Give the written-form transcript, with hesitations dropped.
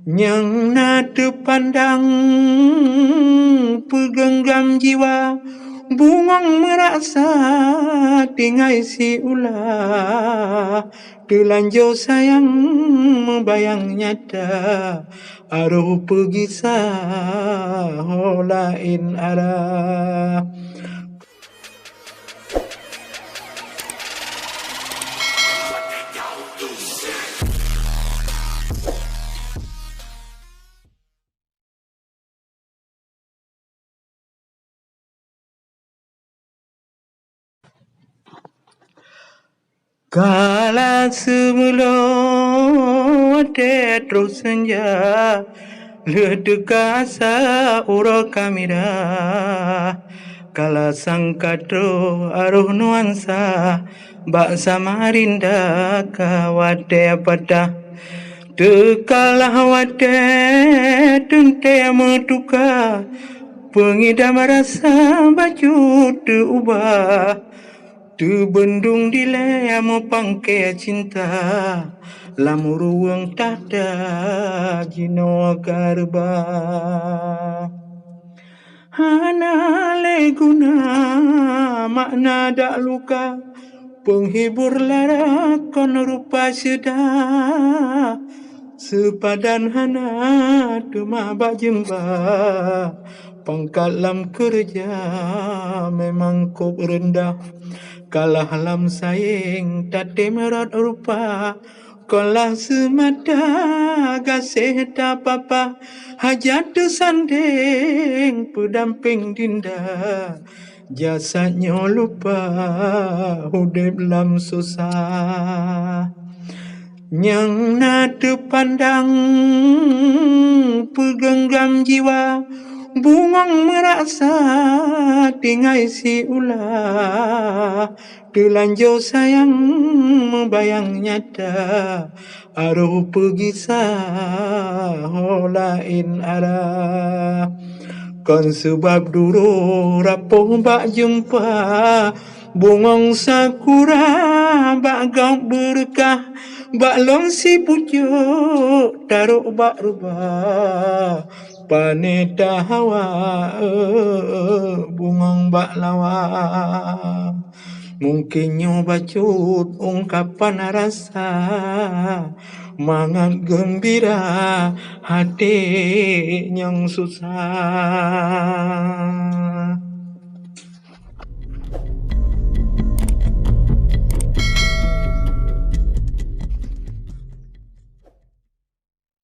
Yang nada pandang pegenggam jiwa, bungong merasa tinggai si ulah. Telanjur sayang membayang nyata, aruh pergi sah lain arah. Kala semula terus senja, ledeka asa ura kamera. Kala sang kadro aruh nuansa, bak Samarinda kawate pada. Tekalah wate tente metuka, pengidam rasa baju terubah. Terbendung di lemo pangke cinta, lamu ruang tada jino garba. Hana leguna makna dak luka, penghibur lara kon rupa sedah. Sepadan hana temabak jemba, pangkat lam kerja memang kop rendah. Kalah lam saing tate merat rupa, kolah semata gasih tak apa, hajat sanding pendamping dinda, jasanya lupa hudib lam susah. Yang nada pandang pegenggam jiwa, bungong merasa tinggai si ulah. Telanjur sayang membayang nyata, aruh pergi sah lain arah. Kon sebab dulu rapuh bak jumpa, bungong sakura bak gau berkah, bak long si pucuk taruh bak rubah. Paneta hawa bungong bak lawa, mungkin nyoba cut ungkapan rasa, mangat gembira hati yang susah.